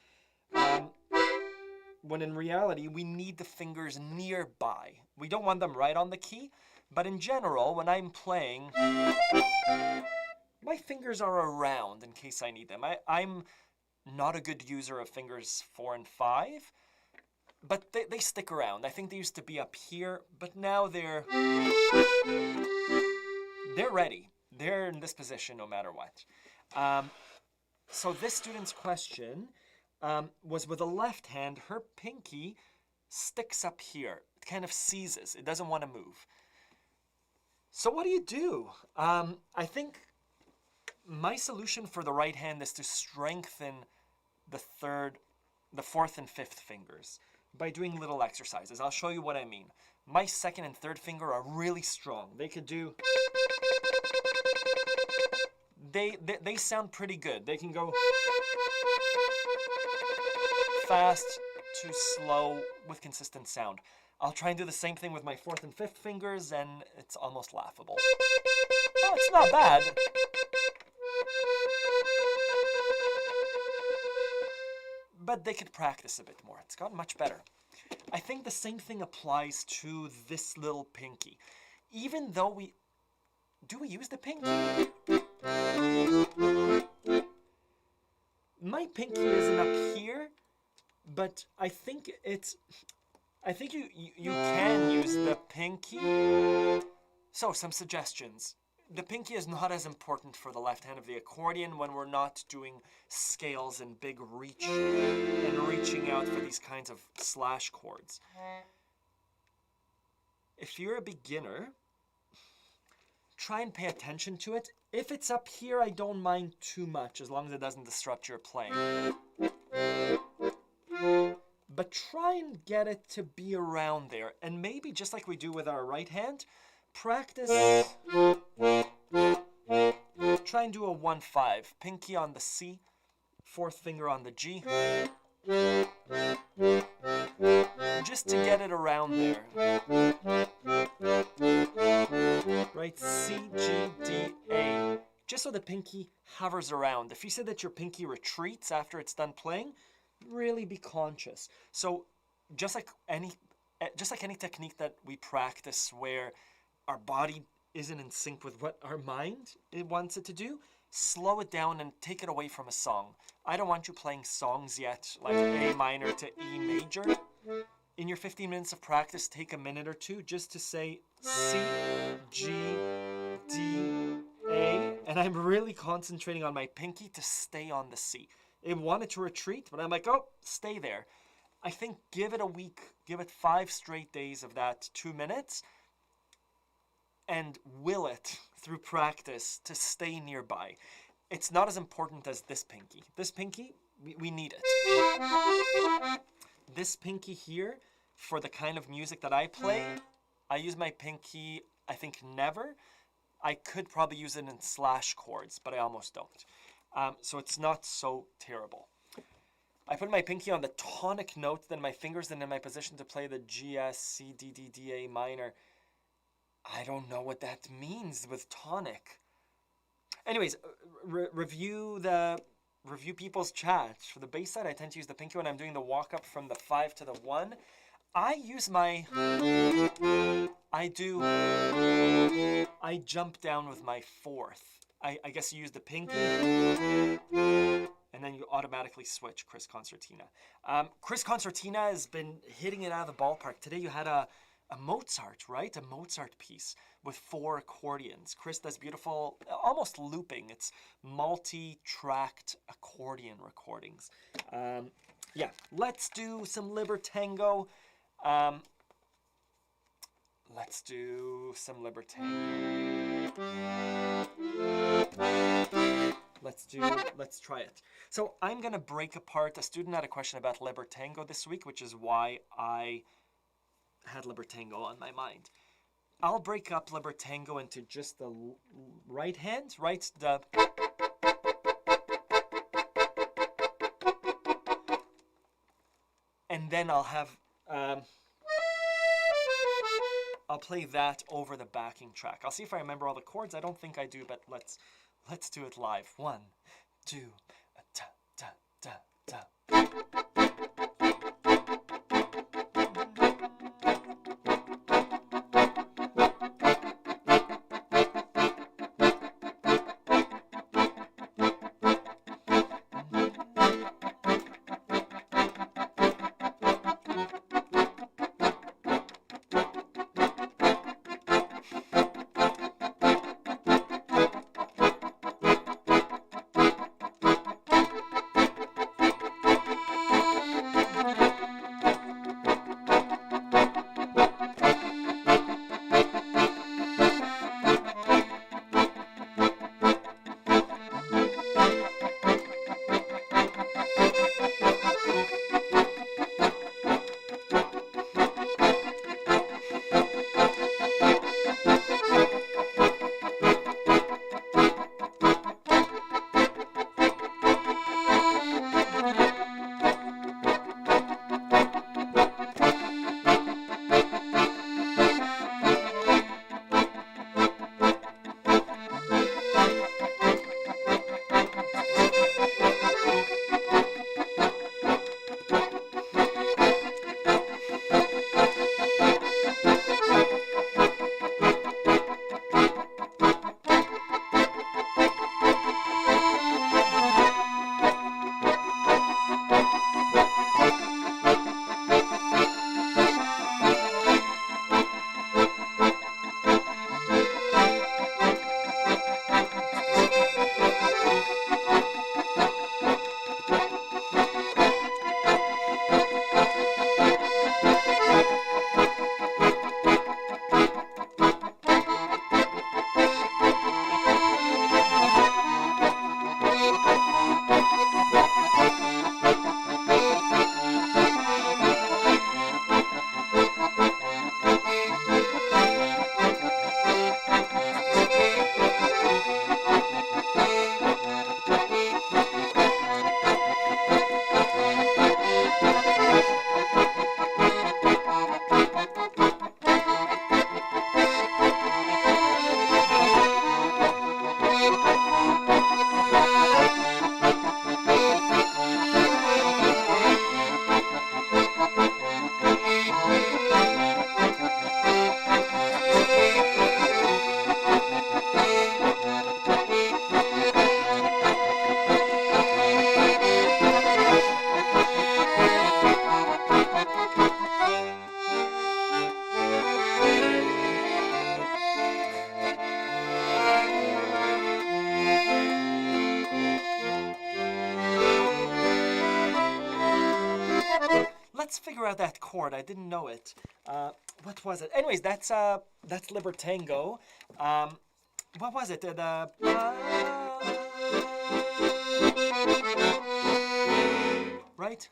When in reality, we need the fingers nearby. We don't want them right on the key, but in general, when I'm playing, my fingers are around in case I need them. I'm not a good user of fingers 4 and 5, but they stick around. I think they used to be up here, but now they're ready. They're in this position no matter what. So this student's question was with the left hand, her pinky sticks up here. It kind of seizes. It doesn't want to move. So what do you do? I think my solution for the right hand is to strengthen the 4th and 5th fingers by doing little exercises. I'll show you what I mean. My 2nd and 3rd finger are really strong. They could do... They sound pretty good. They can go fast to slow with consistent sound. I'll try and do the same thing with my 4th and 5th fingers, and it's almost laughable. Oh, it's not bad. But they could practice a bit more. It's gotten much better. I think the same thing applies to this little pinky. Even though we use the pinky? My pinky isn't up here, but I think you can use the pinky. So some suggestions. The pinky is not as important for the left hand of the accordion when we're not doing scales and big reaching out for these kinds of slash chords. If you're a beginner, try and pay attention to it. If it's up here, I don't mind too much, as long as it doesn't disrupt your playing. But try and get it to be around there. And maybe, just like we do with our right hand, practice. Try and do a 1-5. Pinky on the C, 4th finger on the G. Just to get it around there. Right, C, G, D, A. Just so the pinky hovers around. If you say that your pinky retreats after it's done playing, really be conscious. So just like any technique that we practice where our body isn't in sync with what our mind wants it to do, slow it down and take it away from a song. I don't want you playing songs yet, like A minor to E major. In your 15 minutes of practice, take a minute or two just to say C, G, D, A, and I'm really concentrating on my pinky to stay on the C. It wanted to retreat, but I'm like, oh, stay there. I think give it a week, give it 5 straight days of that 2 minutes, and will it through practice to stay nearby. It's not as important as this pinky. This pinky, we need it. This pinky here, for the kind of music that I play, I use my pinky, I think, never. I could probably use it in slash chords, but I almost don't. So it's not so terrible. I put my pinky on the tonic note, then my fingers, then in my position to play the G, S, C, D, D, D, A minor. I don't know what that means with tonic. Anyways, review people's chats. For the bass side, I tend to use the pinky when I'm doing the walk up from the 5 to the 1. I use my, I jump down with my fourth. I guess you use the pinky, and then you automatically switch Chris Concertina. Chris Concertina has been hitting it out of the ballpark. Today you had a Mozart, right? A Mozart piece with 4 accordions. Chris does beautiful, almost looping. It's multi-tracked accordion recordings. Yeah, let's do some Libertango. Let's do some Libertango. Let's try it. So I'm gonna break apart. A student had a question about Libertango this week, which is why I had Libertango on my mind. I'll break up Libertango into just the right hand, right? And then I'll have, I'll play that over the backing track. I'll see if I remember all the chords. I don't think I do, but let's do it live. 1, 2, ta ta ta ta. Let's figure out that chord. I didn't know it. What was it? Anyways, that's Libertango. What was it? Right?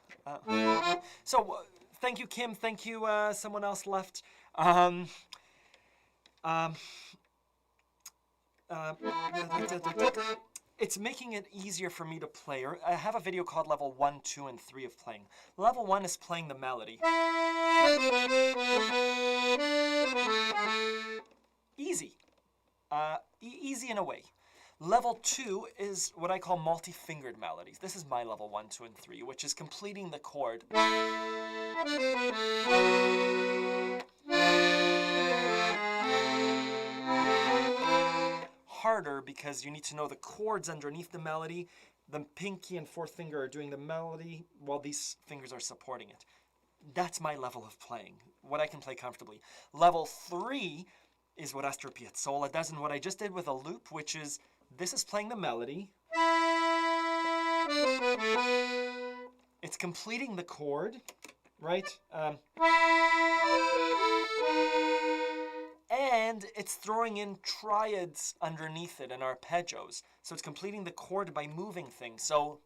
So thank you, Kim. Thank you. Someone else left. It's making it easier for me to play. I have a video called Level 1, 2, and 3 of playing. Level 1 is playing the melody. Easy. Easy in a way. Level 2 is what I call multi-fingered melodies. This is my level 1, 2, and 3, which is completing the chord. because you need to know the chords underneath the melody. The pinky and fourth finger are doing the melody while these fingers are supporting it. That's my level of playing, what I can play comfortably. Level 3 is what Astor Piazzolla does, and what I just did with a loop, which is, this is playing the melody. It's completing the chord, right? And it's throwing in triads underneath it and arpeggios. So it's completing the chord by moving things. So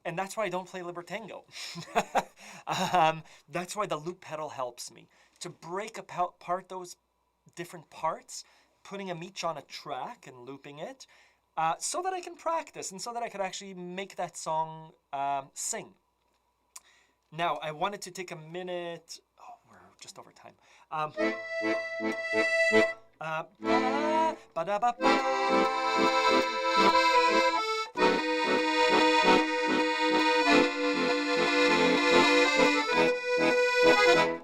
and that's why I don't play libertango. That's why the loop pedal helps me. To break apart those different parts, putting them each on a track and looping it, so that I can practice and so that I could actually make that song sing. Now, I wanted to take a minute. Oh, we're just over time.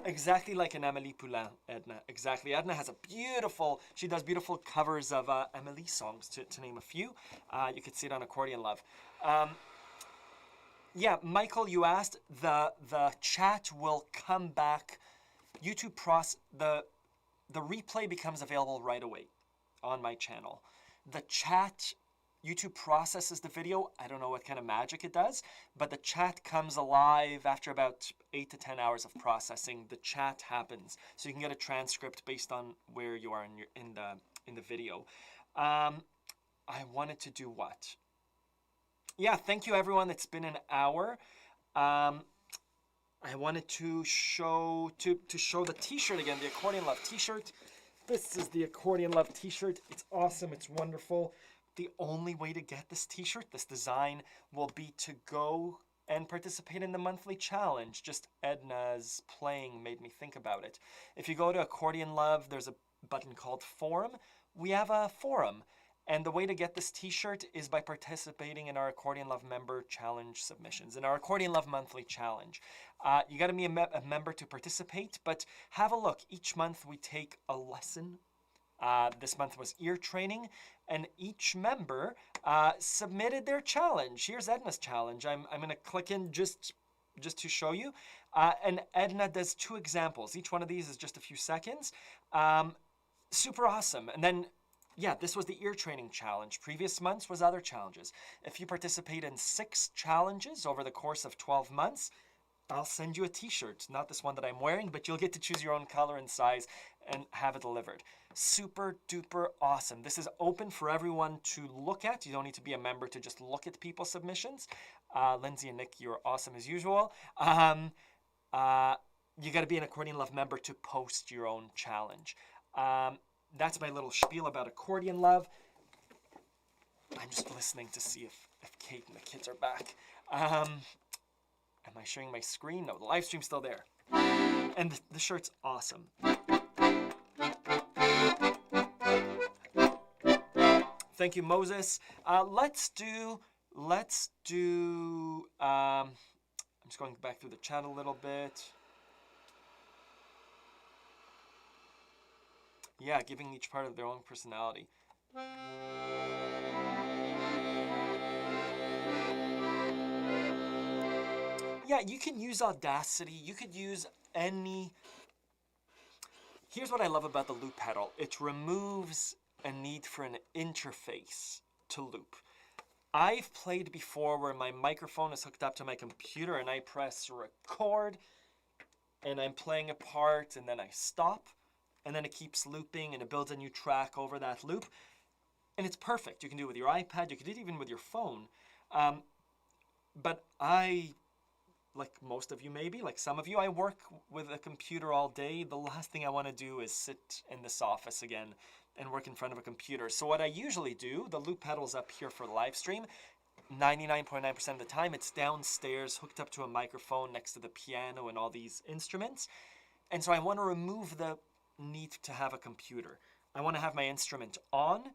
Exactly like an Amélie Poulain, Edna. Exactly. Edna has she does beautiful covers of Amélie songs, to name a few. You could see it on Accordion Love. Yeah, Michael, you asked, the chat will come back. The replay becomes available right away on my channel. The chat, YouTube processes the video. I don't know what kind of magic it does, but the chat comes alive after about 8 to 10 hours of processing. The chat happens, so you can get a transcript based on where you are in the video. I wanted to do what? Yeah, thank you everyone. It's been an hour. I wanted to show the t-shirt again, the Accordion Love t-shirt. This is the Accordion Love t-shirt. It's awesome. It's wonderful. The only way to get this t-shirt, this design, will be to go and participate in the monthly challenge. Just Edna's playing made me think about it. If you go to Accordion Love, there's a button called Forum. We have a forum. And the way to get this t-shirt is by participating in our Accordion Love member challenge submissions, in our Accordion Love monthly challenge. You got to be a member to participate, but have a look. Each month we take a lesson. This month was ear training, and each member submitted their challenge. Here's Edna's challenge. I'm going to click in just to show you. And Edna does 2 examples. Each one of these is just a few seconds. Super awesome. And then, yeah, this was the ear training challenge. Previous months was other challenges. If you participate in 6 challenges over the course of 12 months, I'll send you a t-shirt. Not this one that I'm wearing, but you'll get to choose your own color and size and have it delivered. Super duper awesome. This is open for everyone to look at. You don't need to be a member to just look at people's submissions. Lindsay and Nick, you're awesome as usual. You got to be an Accordion Love member to post your own challenge. That's my little spiel about Accordion Love. I'm just listening to see if Kate and the kids are back. Am I sharing my screen? No, the live stream's still there. And the shirt's awesome. Thank you, Moses. Let's do, I'm just going back through the chat a little bit. Yeah, giving each part of their own personality. Yeah, you can use Audacity. You could use any... Here's what I love about the loop pedal. It removes a need for an interface to loop. I've played before where my microphone is hooked up to my computer and I press record and I'm playing a part and then I stop and then it keeps looping and it builds a new track over that loop. And it's perfect. You can do it with your iPad. You can do it even with your phone. But I, like most of you maybe, like some of you, I work with a computer all day. The last thing I want to do is sit in this office again and work in front of a computer. So what I usually do, the loop pedal's up here for the live stream. 99.9% of the time, it's downstairs, hooked up to a microphone next to the piano and all these instruments. And so I want to remove the need to have a computer. I want to have my instrument on.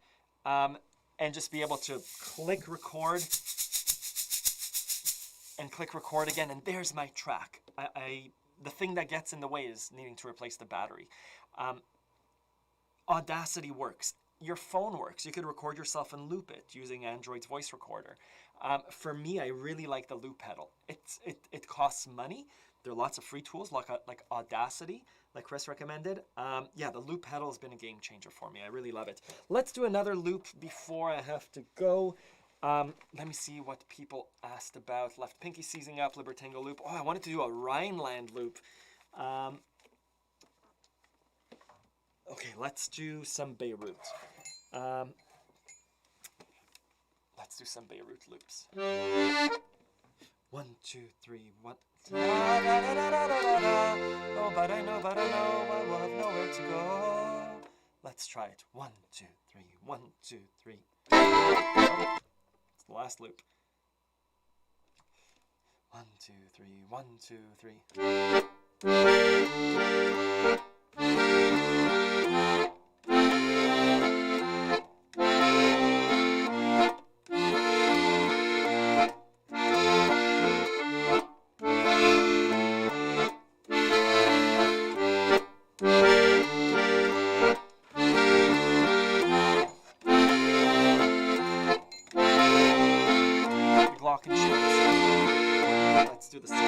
and just be able to click record and click record again, and there's my track. The thing that gets in the way is needing to replace the battery. Audacity works. Your phone works. You could record yourself and loop it using Android's voice recorder. For me, I really like the loop pedal. It costs money. There are lots of free tools like Audacity, like Chris recommended. Yeah, the loop pedal has been a game changer for me. I really love it. Let's do another loop before I have to go. Let me see what people asked about. Left Pinky Seizing Up, Libertango loop. Oh, I wanted to do a Rhineland loop. Okay, let's do some Beirut. Let's do some Beirut loops. 1, 2, 3, 1. Oh, but I know, I will have nowhere to go. Let's try it. 1, 2, 3, 1, 2, 3. It's the last loop. 1, 2, 3, 1, 2, 3. Let's do the same.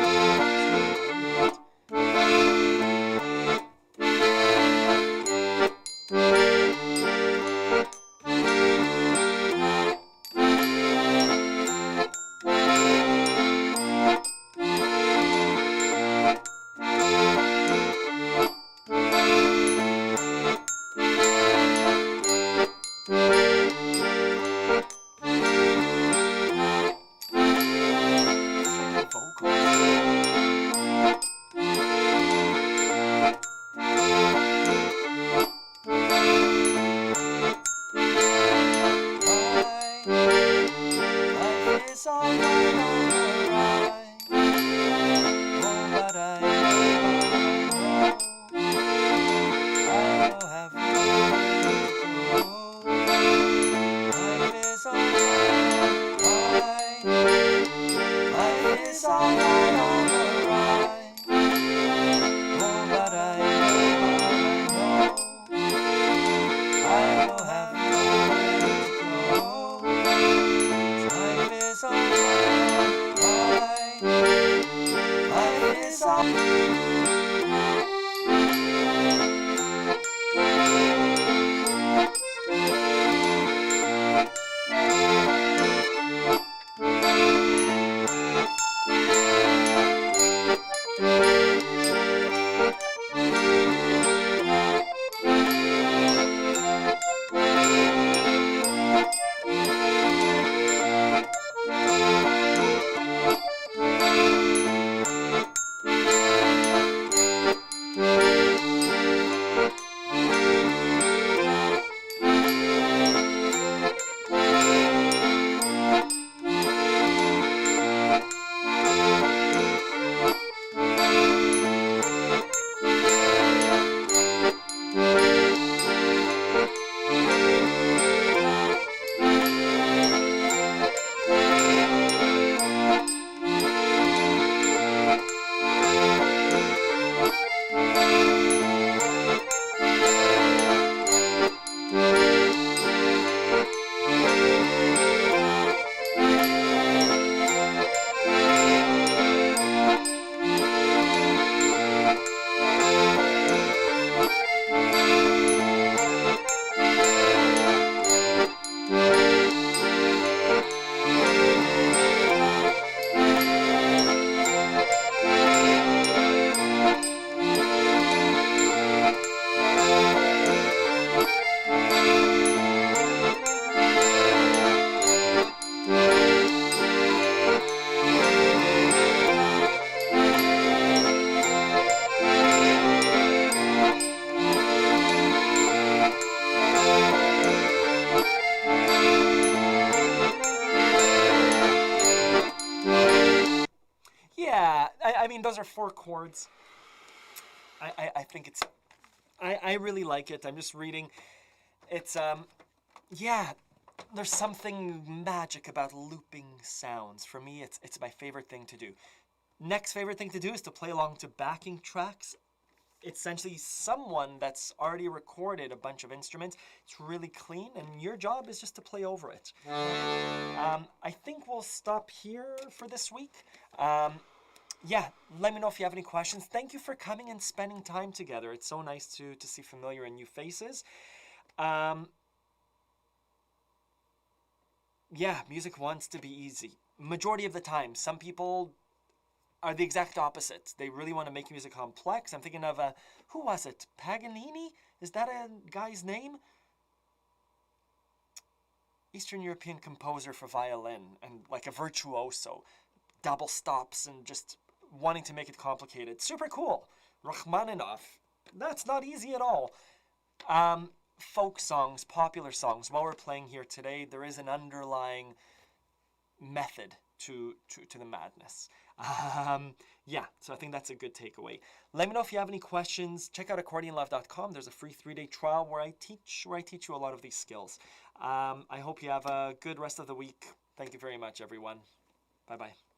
I mean, those are 4 chords. I think it's, I really like it. I'm just reading. It's, yeah, there's something magic about looping sounds. For me, it's my favorite thing to do. Next favorite thing to do is to play along to backing tracks. It's essentially someone that's already recorded a bunch of instruments. It's really clean, and your job is just to play over it. I think we'll stop here for this week. Yeah, let me know if you have any questions. Thank you for coming and spending time together. It's so nice to see familiar and new faces. Yeah, music wants to be easy. Majority of the time, some people are the exact opposite. They really want to make music complex. I'm thinking of who was it? Paganini? Is that a guy's name? Eastern European composer for violin and like a virtuoso. Double stops and just wanting to make it complicated. Super cool. Rachmaninoff. That's not easy at all. Folk songs, popular songs. While we're playing here today, there is an underlying method to the madness. Yeah, so I think that's a good takeaway. Let me know if you have any questions. Check out accordionlove.com. There's a free 3-day trial where I teach you a lot of these skills. I hope you have a good rest of the week. Thank you very much, everyone. Bye-bye.